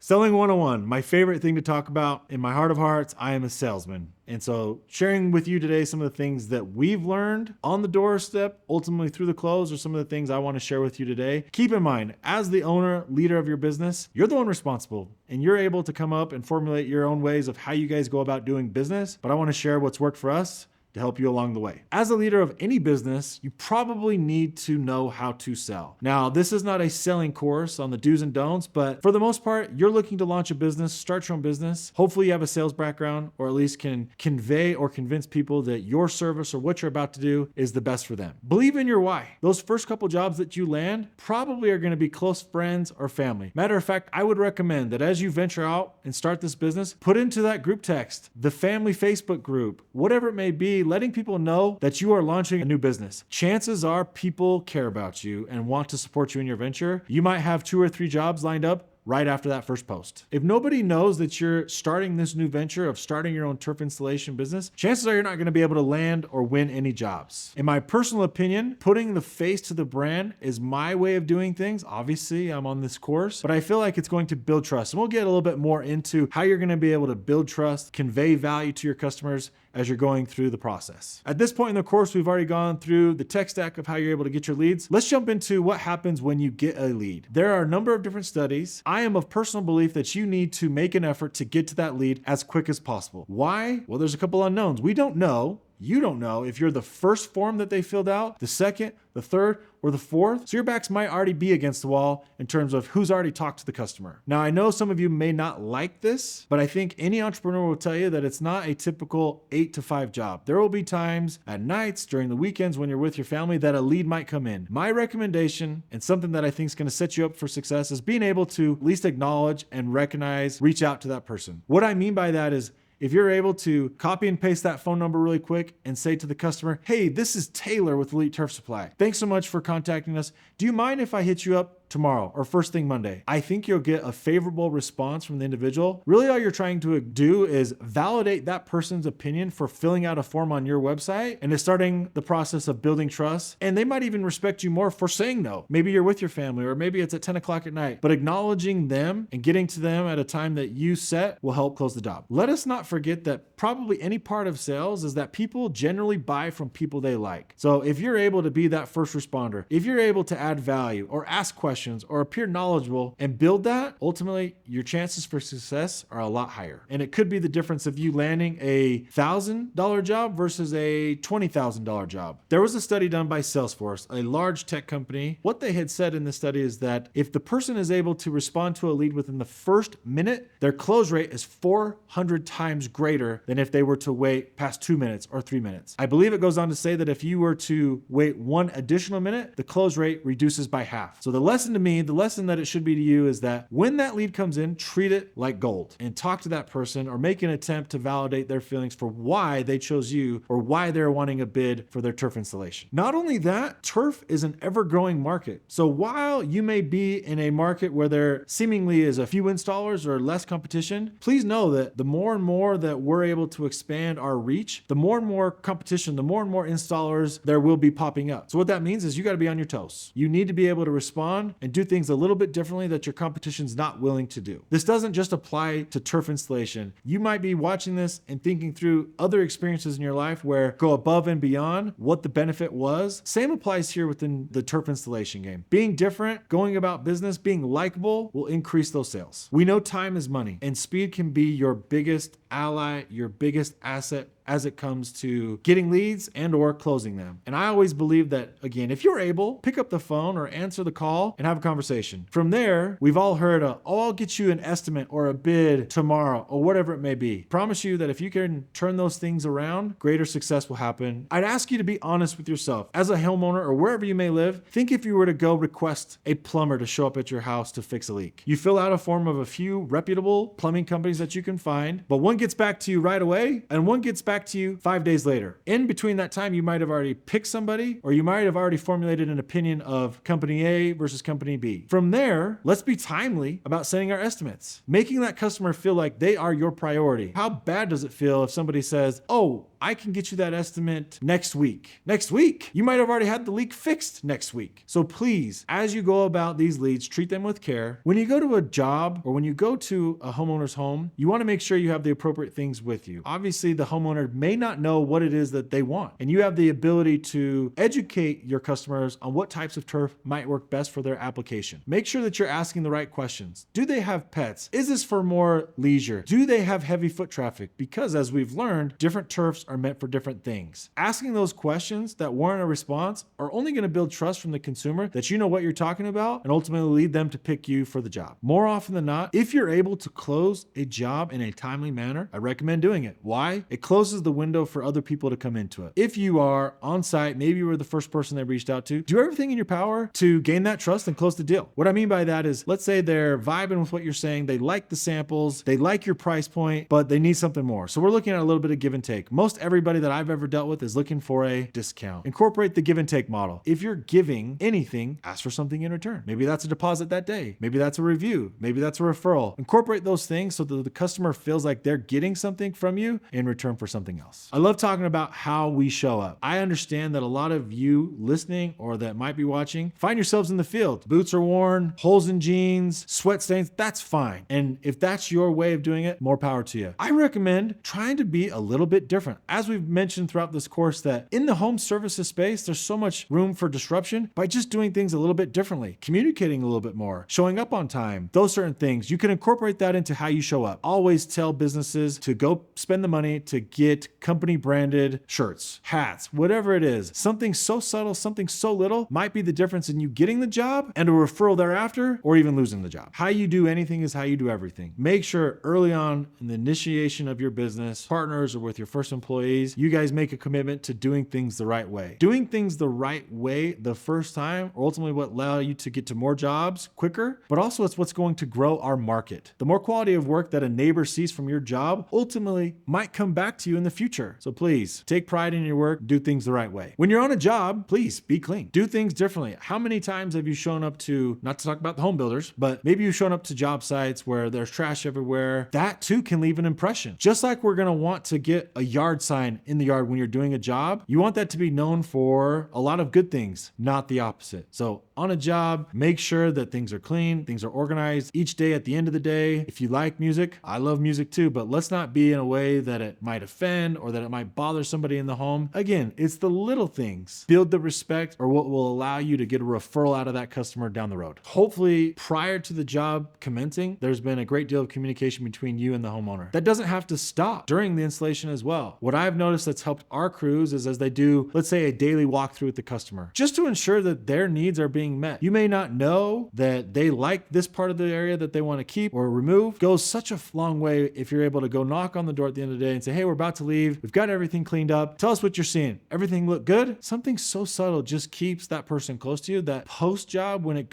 Selling 101, my favorite thing to talk about. In my heart of hearts, I am a salesman. And so sharing with you today some of the things that we've learned on the doorstep, ultimately through the close, are some of the things I want to share with you today. Keep in mind, as the owner, leader of your business, you're the one responsible, and you're able to come up and formulate your own ways of how you guys go about doing business. But I want to share what's worked for us to help you along the way. As a leader of any business, you probably need to know how to sell. Now, this is not a selling course on the do's and don'ts, but for the most part, you're looking to launch a business, start your own business. Hopefully you have a sales background, or at least can convey or convince people that your service or what you're about to do is the best for them. Believe in your why. Those first couple jobs that you land probably are going to be close friends or family. Matter of fact, I would recommend that as you venture out and start this business, put into that group text, the family Facebook group, whatever it may be, letting people know that you are launching a new business. Chances are people care about you and want to support you in your venture. You might have 2 or 3 jobs lined up right after that first post. If nobody knows that you're starting this new venture of starting your own turf installation business, chances are you're not going to be able to land or win any jobs. In my personal opinion, putting the face to the brand is my way of doing things. Obviously, I'm on this course, but I feel like it's going to build trust. And we'll get a little bit more into how you're going to be able to build trust, convey value to your customers as you're going through the process. At this point in the course, we've already gone through the tech stack of how you're able to get your leads. Let's jump into what happens when you get a lead. There are a number of different studies. I am of personal belief that you need to make an effort to get to that lead as quick as possible. Why? Well, there's a couple unknowns. We don't know. You don't know if you're the first form that they filled out, the second, the third, or the fourth. So your backs might already be against the wall in terms of who's already talked to the customer. Now, I know some of you may not like this, but I think any entrepreneur will tell you that it's not a typical 8 to 5 job. There will be times at nights, during the weekends when you're with your family, that a lead might come in. My recommendation, and something that I think is going to set you up for success, is being able to at least acknowledge and recognize, reach out to that person. What I mean by that is, if you're able to copy and paste that phone number really quick and say to the customer, hey, this is Taylor with Elite Turf Supply. Thanks so much for contacting us. Do you mind if I hit you up tomorrow or first thing Monday? I think you'll get a favorable response from the individual. Really, all you're trying to do is validate that person's opinion for filling out a form on your website, and is starting the process of building trust. And they might even respect you more for saying no. Maybe you're with your family, or maybe it's at 10 o'clock at night, but acknowledging them and getting to them at a time that you set will help close the job. Let us not forget that probably any part of sales is that people generally buy from people they like. So if you're able to be that first responder, if you're able to add value or ask questions or appear knowledgeable and build that, ultimately your chances for success are a lot higher. And it could be the difference of you landing a $1,000 job versus a $20,000 job. There was a study done by Salesforce, a large tech company. What they had said in the study is that if the person is able to respond to a lead within the first minute, their close rate is 400 times greater than if they were to wait past 2 minutes or 3 minutes. I believe it goes on to say that if you were to wait 1 additional minute, the close rate reduces by half. So the lesson to me, the lesson that it should be to you, is that when that lead comes in, treat it like gold and talk to that person, or make an attempt to validate their feelings for why they chose you or why they're wanting a bid for their turf installation. Not only that, turf is an ever-growing market. So while you may be in a market where there seemingly is a few installers or less competition, please know that the more and more that we're able to expand our reach, the more and more competition, the more and more installers there will be popping up. So what that means is you got to be on your toes. You need to be able to respond and do things a little bit differently that your competition's not willing to do. This doesn't just apply to turf installation. You might be watching this and thinking through other experiences in your life where go above and beyond what the benefit was. Same applies here within the turf installation game. Being different, going about business, being likable will increase those sales. We know time is money, and speed can be your biggest ally, your biggest asset as it comes to getting leads and or closing them. And I always believe that, again, if you're able, pick up the phone or answer the call and have a conversation. From there, we've all heard I'll get you an estimate or a bid tomorrow or whatever it may be. Promise you that if you can turn those things around, greater success will happen. I'd ask you to be honest with yourself. As a homeowner or wherever you may live, think if you were to go request a plumber to show up at your house to fix a leak. You fill out a form of a few reputable plumbing companies that you can find, but one gets back to you right away and one gets back back to you 5 days later. In between that time, you might have already picked somebody, or you might have already formulated an opinion of company A versus company B. From there, let's be timely about sending our estimates, making that customer feel like they are your priority. How bad does it feel if somebody says, oh, I can get you that estimate next week. Next week? You might have already had the leak fixed next week. So please, as you go about these leads, treat them with care. When you go to a job or when you go to a homeowner's home, you want to make sure you have the appropriate things with you. Obviously, the homeowner may not know what it is that they want, and you have the ability to educate your customers on what types of turf might work best for their application. Make sure that you're asking the right questions. Do they have pets? Is this for more leisure? Do they have heavy foot traffic? Because as we've learned, different turfs are meant for different things. Asking those questions that warrant a response are only going to build trust from the consumer that you know what you're talking about and ultimately lead them to pick you for the job. More often than not, if you're able to close a job in a timely manner, I recommend doing it. Why? It closes the window for other people to come into it. If you are on site, maybe you were the first person they reached out to, do everything in your power to gain that trust and close the deal. What I mean by that is, let's say they're vibing with what you're saying, they like the samples, they like your price point, but they need something more. So we're looking at a little bit of give and take. Most everybody that I've ever dealt with is looking for a discount. Incorporate the give and take model. If you're giving anything, ask for something in return. Maybe that's a deposit that day. Maybe that's a review. Maybe that's a referral. Incorporate those things so that the customer feels like they're getting something from you in return for something else. I love talking about how we show up. I understand that a lot of you listening or that might be watching find yourselves in the field. Boots are worn, holes in jeans, sweat stains. That's fine. And if that's your way of doing it, more power to you. I recommend trying to be a little bit different. As we've mentioned throughout this course, that in the home services space, there's so much room for disruption by just doing things a little bit differently, communicating a little bit more, showing up on time, those certain things. You can incorporate that into how you show up. Always tell businesses to go spend the money to get company branded shirts, hats, whatever it is. Something so subtle, something so little might be the difference in you getting the job and a referral thereafter, or even losing the job. How you do anything is how you do everything. Make sure early on in the initiation of your business, partners or with your first employees, you guys make a commitment to doing things the right way. Doing things the right way the first time are ultimately what allow you to get to more jobs quicker, but also it's what's going to grow our market. The more quality of work that a neighbor sees from your job ultimately might come back to you in the future. So please take pride in your work, do things the right way. When you're on a job, please be clean. Do things differently. How many times have you shown up to, not to talk about the home builders, but maybe you've shown up to job sites where there's trash everywhere? That too can leave an impression. Just like we're going to want to get a yard sign in the yard when you're doing a job, you want that to be known for a lot of good things, not the opposite. So on a job, make sure that things are clean, things are organized each day. At the end of the day, if you like music, I love music too, but let's not be in a way that it might offend or that it might bother somebody in the home. Again, it's the little things. Build the respect or what will allow you to get a referral out of that customer down the road. Hopefully, prior to the job commencing, there's been a great deal of communication between you and the homeowner. That doesn't have to stop during the installation as well. What I've noticed that's helped our crews is as they do, let's say, a daily walkthrough with the customer, just to ensure that their needs are being met. You may not know that they like this part of the area that they want to keep or remove. Goes such a long way if you're able to go knock on the door at the end of the day and say, hey, we're about to leave. We've got everything cleaned up. Tell us what you're seeing. Everything look good? Something so subtle just keeps that person close to you. That post job, when it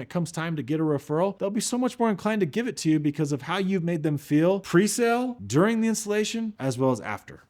comes time to get a referral, they'll be so much more inclined to give it to you because of how you've made them feel pre-sale, during the installation, as well as after.